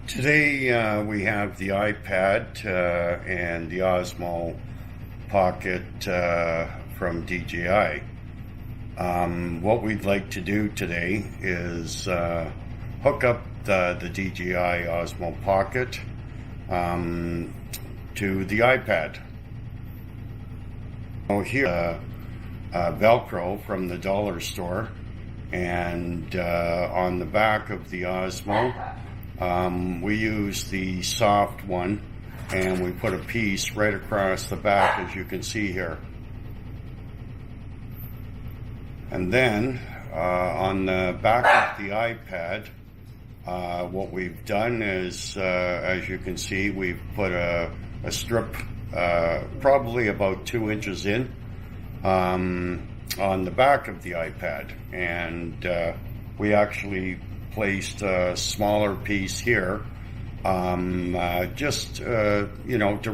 Today we have the iPad and the Osmo Pocket from DJI. What we'd like to do today is hook up the DJI Osmo Pocket to the iPad. Here, Velcro from the dollar store, and on the back of the Osmo, we use the soft one, and we put a piece right across the back, as you can see here. And then on the back of the iPad, what we've done is, as you can see, we've put a strip probably about 2 inches in on the back of the iPad, and we actually placed a smaller piece here, just to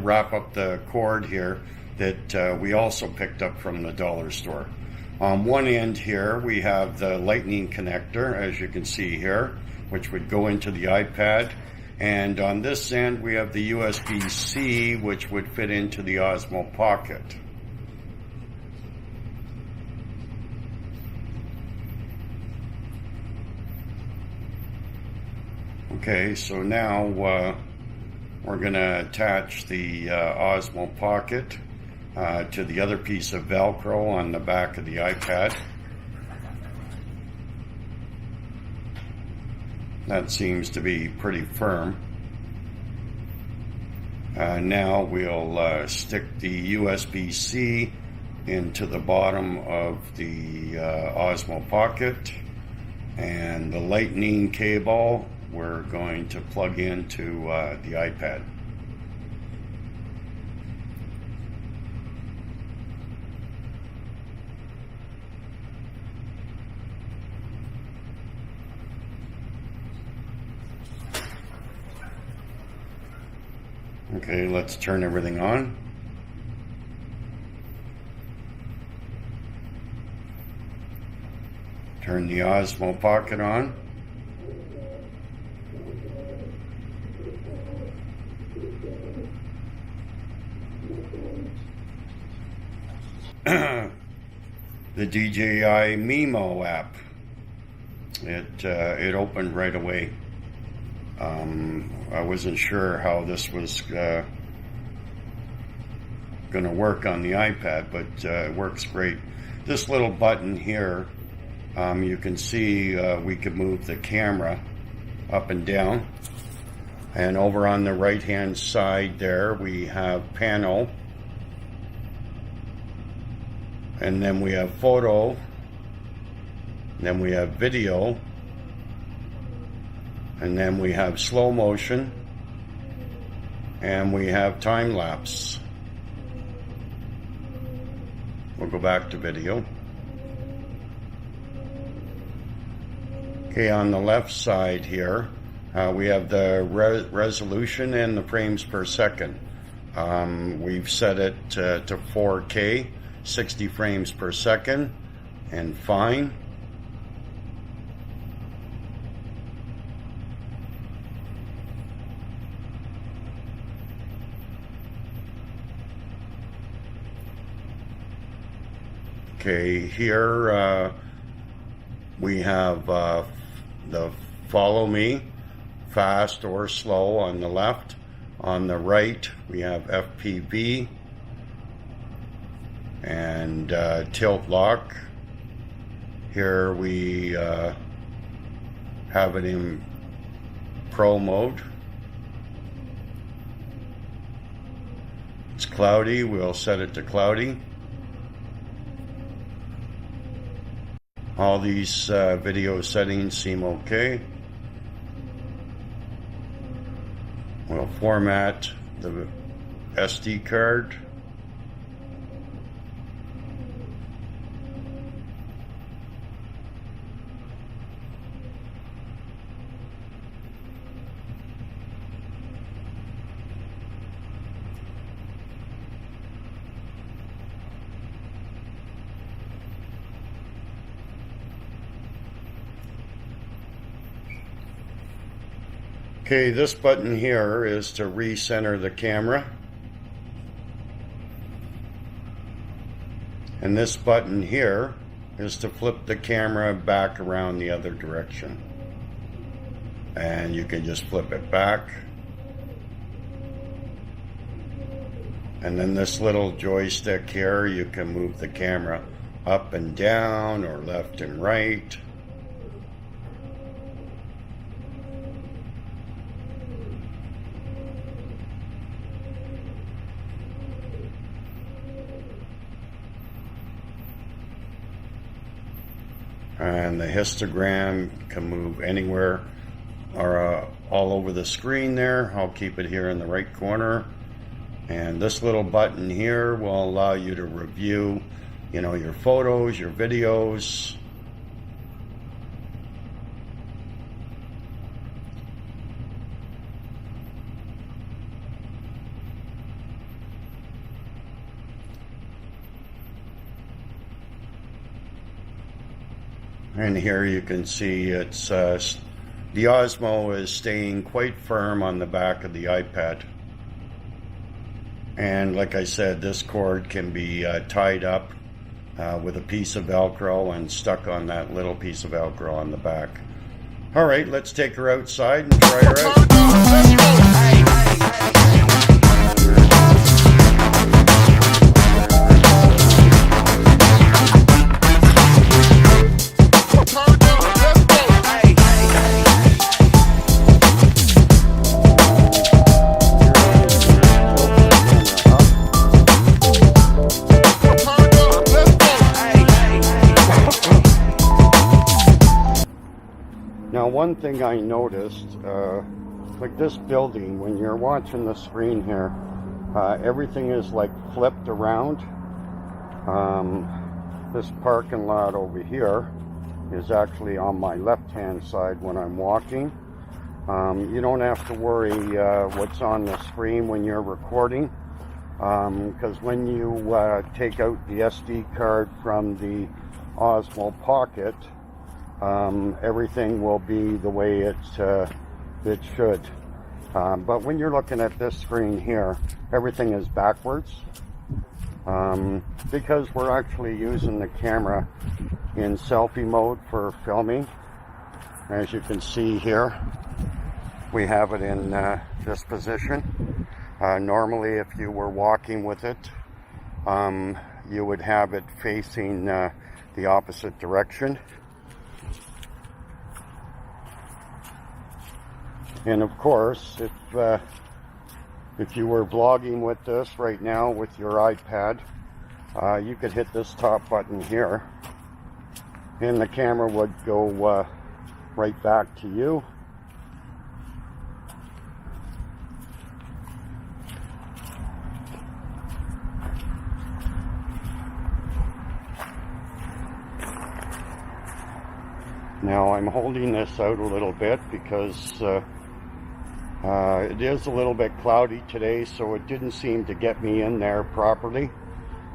wrap up the cord here that we also picked up from the dollar store. On one end here we have the lightning connector, as you can see here, which would go into the iPad, and on this end we have the USB-C, which would fit into the Osmo Pocket. Okay, so now we're going to attach the Osmo Pocket to the other piece of Velcro on the back of the iPad. That seems to be pretty firm. Now we'll stick the USB-C into the bottom of the Osmo Pocket, and the lightning cable we're going to plug into the iPad. Okay, let's turn everything on. Turn the Osmo Pocket on. The DJI Mimo app. It opened right away. I wasn't sure how this was going to work on the iPad, but it works great. This little button here, you can see we can move the camera up and down. And over on the right hand side there we have panel. And then we have photo, then we have video, and then we have slow motion, and we have time lapse. We'll go back to video. Okay, on the left side here, we have the resolution and the frames per second. We've set it to 4K. 60 frames per second, and fine. Okay, here we have the follow me, fast or slow on the left. On the right we have FPV and tilt lock. Here we have it in pro mode. It's cloudy, we'll set it to cloudy. All these video settings seem okay. We'll format the SD card. Okay, this button here is to recenter the camera. And this button here is to flip the camera back around the other direction. And you can just flip it back. And then this little joystick here, you can move the camera up and down or left and right. And the histogram can move anywhere or all over the screen there. I'll keep it here in the right corner. And this little button here will allow you to review, your photos, your videos. And here you can see it's Dji Osmo is staying quite firm on the back of the iPad. And like I said, this cord can be tied up with a piece of Velcro and stuck on that little piece of Velcro on the back. All right, let's take her outside and try her out. Now, one thing I noticed, like this building, when you're watching the screen here, everything is like flipped around. This parking lot over here is actually on my left-hand side when I'm walking. You don't have to worry what's on the screen when you're recording, because when you take out the SD card from the Osmo Pocket, everything will be the way it should. But when you're looking at this screen here, everything is backwards, because we're actually using the camera in selfie mode for filming. As you can see here, we have it in this position. Normally, if you were walking with it, you would have it facing the opposite direction. And of course, if you were vlogging with this right now with your iPad, you could hit this top button here, and the camera would go right back to you. Now I'm holding this out a little bit because it is a little bit cloudy today, so it didn't seem to get me in there properly.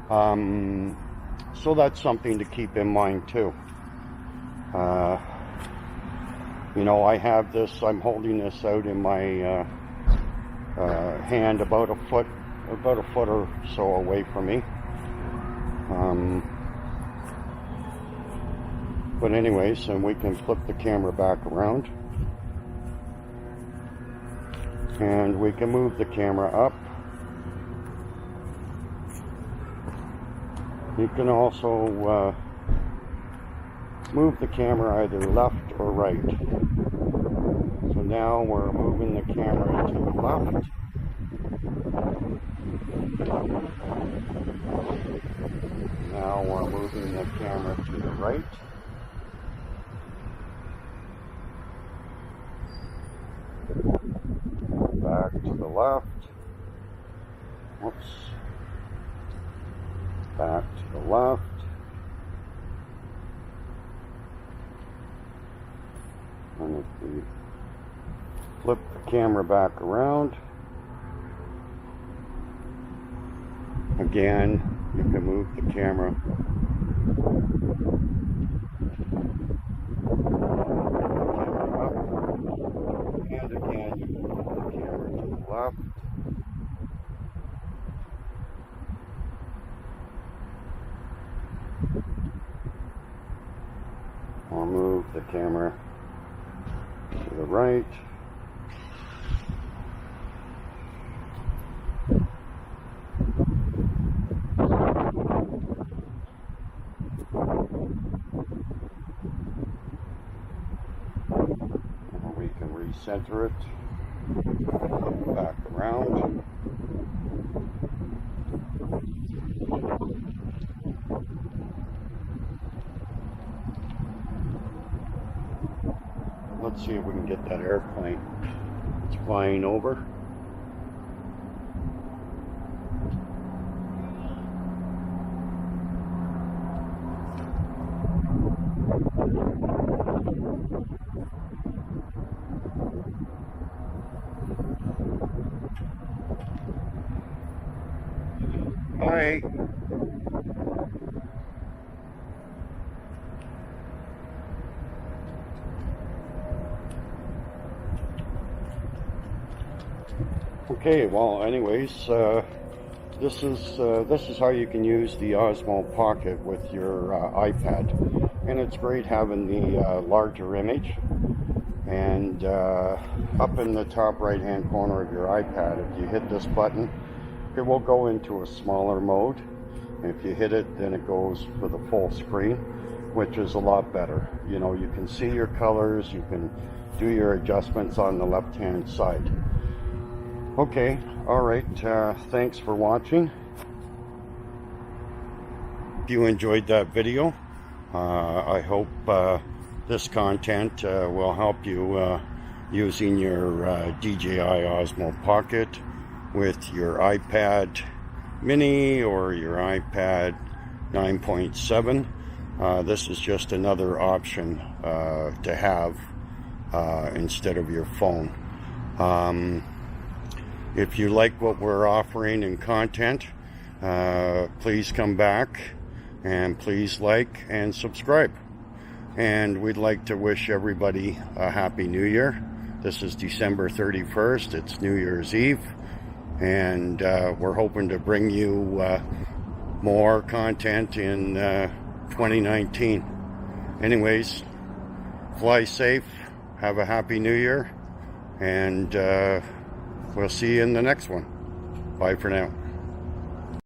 So that's something to keep in mind too. I have this, I'm holding this out in my hand about a foot or so away from me. But anyways, and we can flip the camera back around. And we can move the camera up. You can also move the camera either left or right. So now we're moving the camera to the left. Now we're moving the camera to the right. Back to the left. Whoops. Back to the left. And if we flip the camera back around, again, you can move the camera And again, you can move the camera to the left. I'll move the camera to the right. And we can recenter it back around. Let's see if we can get that airplane. It's flying over. Hi. Okay, well, anyways, this is how you can use the Osmo Pocket with your iPad, and it's great having the larger image. And up in the top right-hand corner of your iPad, if you hit this button, it will go into a smaller mode. And if you hit it, then it goes for the full screen, which is a lot better. You know, you can see your colors, you can do your adjustments on the left-hand side. Okay, all right, thanks for watching. If you enjoyed that video, I hope this content will help you using your DJI Osmo Pocket with your iPad Mini or your iPad 9.7. This is just another option to have instead of your phone. If you like what we're offering in content, please come back and please like and subscribe. And we'd like to wish everybody a Happy New Year. This is December 31st. It's New Year's Eve. And we're hoping to bring you more content in 2019. Anyways, fly safe. Have a Happy New Year. And we'll see you in the next one. Bye for now.